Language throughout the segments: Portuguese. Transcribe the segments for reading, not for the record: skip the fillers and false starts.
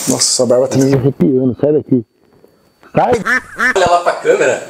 Nossa, sua barba tá me arrepiando, sai daqui. Sai! Olha lá pra câmera.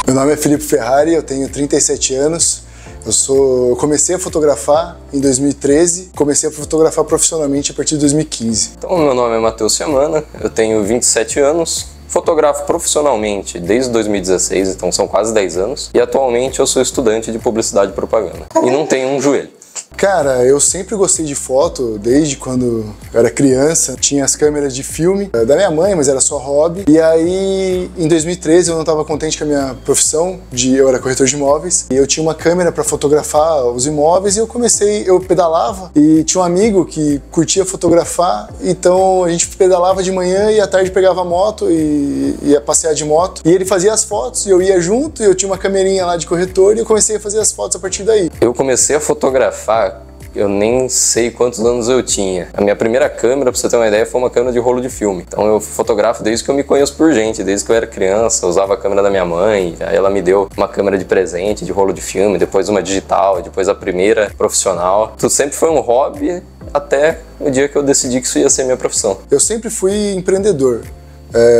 Meu nome é Filipe Ferrari, eu tenho 37 anos. Eu comecei a fotografar em 2013, comecei a fotografar profissionalmente a partir de 2015. Então, meu nome é Matheus Ciamana, eu tenho 27 anos, fotografo profissionalmente desde 2016, então são quase 10 anos, e atualmente eu sou estudante de publicidade e propaganda. E não tenho um joelho. Cara, eu sempre gostei de foto, desde quando eu era criança. Tinha as câmeras de filme da minha mãe, mas era só hobby. E aí, em 2013, eu não estava contente com a minha profissão, eu era corretor de imóveis. E eu tinha uma câmera para fotografar os imóveis e eu pedalava. E tinha um amigo que curtia fotografar, então a gente pedalava de manhã e à tarde pegava a moto e ia passear de moto. E ele fazia as fotos, e eu ia junto, e eu tinha uma camerinha lá de corretor e eu comecei a fazer as fotos a partir daí. Eu comecei a fotografar, eu nem sei quantos anos eu tinha. A minha primeira câmera, pra você ter uma ideia, foi uma câmera de rolo de filme. Então eu fotografo desde que eu me conheço por gente, desde que eu era criança. Eu usava a câmera da minha mãe, aí ela me deu uma câmera de presente, de rolo de filme, depois uma digital, depois a primeira profissional. Tudo sempre foi um hobby até o dia que eu decidi que isso ia ser minha profissão. Eu sempre fui empreendedor.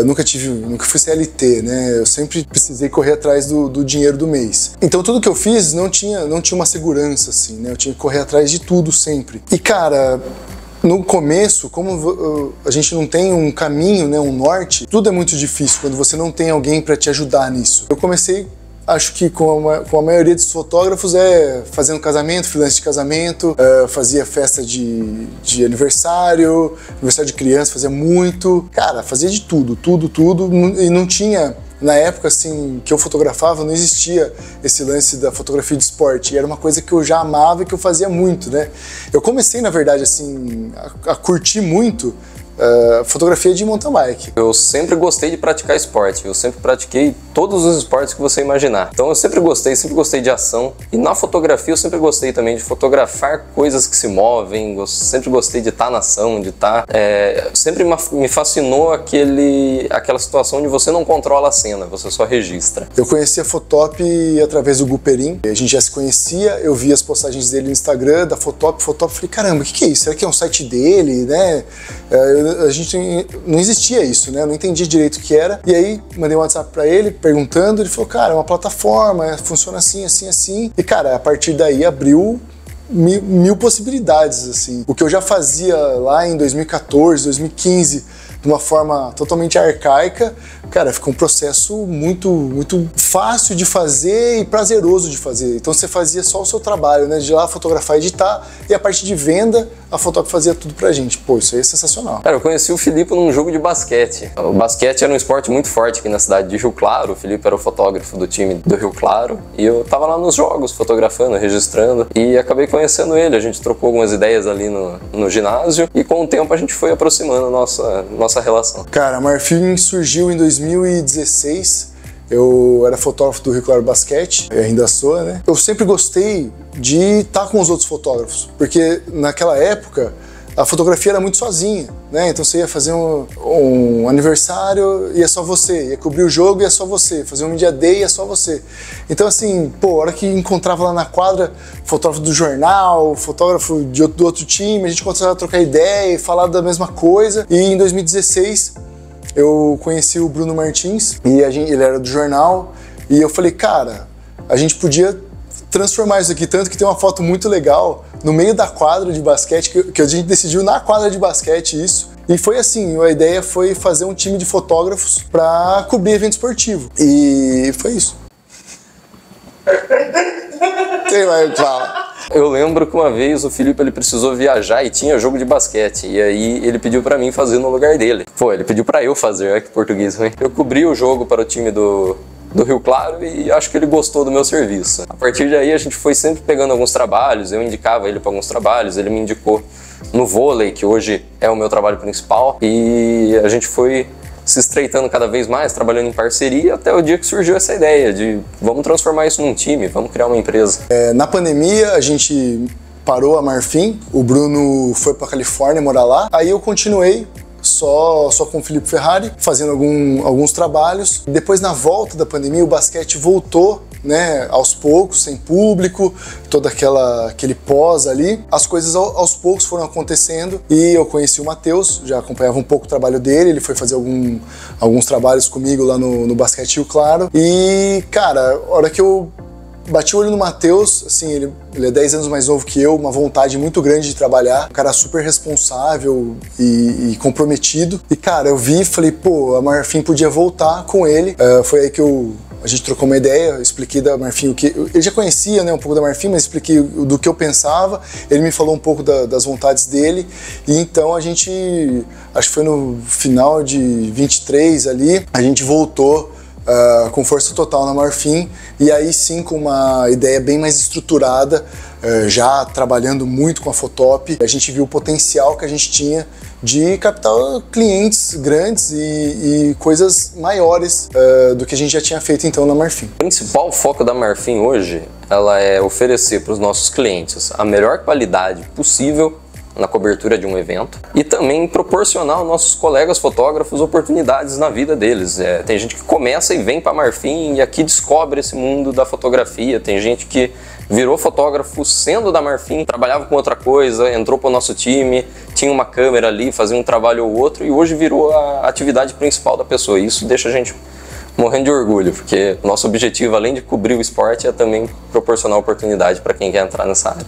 Nunca fui CLT, né? Eu sempre precisei correr atrás do dinheiro do mês. Então tudo que eu fiz não tinha uma segurança, assim, né? Eu tinha que correr atrás de tudo sempre. E cara, no começo, como a gente não tem um caminho, né, um norte, tudo é muito difícil quando você não tem alguém para te ajudar nisso. Eu comecei, acho que com a maioria dos fotógrafos, fazendo casamento, freelance de casamento, fazia festa de aniversário de criança, fazia muito. Cara, fazia de tudo, e não tinha, na época assim, que eu fotografava, não existia esse lance da fotografia de esporte, e era uma coisa que eu já amava e que eu fazia muito, né? Eu comecei, na verdade, assim, a curtir muito fotografia de mountain bike. Eu sempre gostei de praticar esporte, eu sempre pratiquei todos os esportes que você imaginar. Então eu sempre gostei de ação. E na fotografia eu sempre gostei também de fotografar coisas que se movem, eu sempre gostei de estar na ação, de estar... sempre me fascinou aquela situação onde você não controla a cena, você só registra. Eu conheci a Fotop através do Guperin, a gente já se conhecia, eu vi as postagens dele no Instagram, da Fotop, falei, caramba, o que é isso? Será que é um site dele, né? A gente não existia isso, né? Eu não entendia direito o que era. E aí mandei um WhatsApp pra ele perguntando, ele falou, cara, é uma plataforma, funciona assim, assim, assim. E cara, a partir daí abriu mil possibilidades, assim. O que eu já fazia lá em 2014, 2015, de uma forma totalmente arcaica, cara, ficou um processo muito fácil de fazer e prazeroso de fazer. Então você fazia só o seu trabalho, né? De ir lá fotografar e editar, e a parte de venda, a Fotop fazia tudo pra gente. Pô, isso aí é sensacional. Cara, eu conheci o Filipe num jogo de basquete. O basquete era um esporte muito forte aqui na cidade de Rio Claro. O Filipe era o fotógrafo do time do Rio Claro. E eu tava lá nos jogos, fotografando, registrando. E acabei conhecendo ele. A gente trocou algumas ideias ali no ginásio. E com o tempo a gente foi aproximando a nossa relação. Cara, a Marfim surgiu em 2016. Eu era fotógrafo do Rio Claro Basquete, eu ainda sou, né? Eu sempre gostei de estar com os outros fotógrafos, porque naquela época a fotografia era muito sozinha, né? Então você ia fazer um aniversário e é só você, ia cobrir o jogo e é só você, fazer um media day e é só você. Então assim, pô, a hora que encontrava lá na quadra fotógrafo do jornal, fotógrafo do outro time, a gente começava a trocar ideia e falar da mesma coisa. E em 2016 eu conheci o Bruno Martins e ele era do jornal e eu falei, cara, a gente podia transformar isso aqui, tanto que tem uma foto muito legal no meio da quadra de basquete, que a gente decidiu na quadra de basquete isso. E foi assim, a ideia foi fazer um time de fotógrafos para cobrir evento esportivo. E foi isso. Quem vai falar? Eu lembro que uma vez o Filipe ele precisou viajar e tinha jogo de basquete. E aí ele pediu pra mim fazer no lugar dele. Pô, ele pediu pra eu fazer, olha que português ruim. Eu cobri o jogo para o time do Rio Claro e acho que ele gostou do meu serviço. A partir daí a gente foi sempre pegando alguns trabalhos, eu indicava ele para alguns trabalhos, ele me indicou no vôlei, que hoje é o meu trabalho principal, e a gente foi se estreitando cada vez mais, trabalhando em parceria, até o dia que surgiu essa ideia de vamos transformar isso num time, vamos criar uma empresa. Na pandemia a gente parou a Marfim, o Bruno foi para Califórnia morar lá, aí eu continuei só com o Filipe Ferrari, fazendo alguns trabalhos. Depois, na volta da pandemia, o basquete voltou né, aos poucos, sem público, todo aquele pós ali. As coisas aos poucos foram acontecendo e eu conheci o Matheus, já acompanhava um pouco o trabalho dele, ele foi fazer alguns trabalhos comigo lá no Basquete Rio Claro. E, cara, a hora que eu bati o olho no Matheus, assim, ele é 10 anos mais novo que eu, uma vontade muito grande de trabalhar, um cara super responsável e comprometido. E, cara, eu vi e falei, pô, a Marfim podia voltar com ele. Foi aí que a gente trocou uma ideia, eu expliquei da Marfim o que... Ele já conhecia, né, um pouco da Marfim, mas expliquei do que eu pensava, ele me falou um pouco das vontades dele, e então a gente, acho que foi no final de 23 ali, a gente voltou com força total na Marfim, e aí sim com uma ideia bem mais estruturada, já trabalhando muito com a Fotop, a gente viu o potencial que a gente tinha de captar clientes grandes e coisas maiores do que a gente já tinha feito então na Marfim. O principal foco da Marfim hoje, ela é oferecer para os nossos clientes a melhor qualidade possível na cobertura de um evento e também proporcionar aos nossos colegas fotógrafos oportunidades na vida deles. Tem gente que começa e vem para Marfim e aqui descobre esse mundo da fotografia, tem gente que virou fotógrafo sendo da Marfim, trabalhava com outra coisa, entrou para o nosso time, tinha uma câmera ali, fazia um trabalho ou outro e hoje virou a atividade principal da pessoa. E isso deixa a gente morrendo de orgulho, porque nosso objetivo, além de cobrir o esporte, é também proporcionar oportunidade para quem quer entrar nessa área.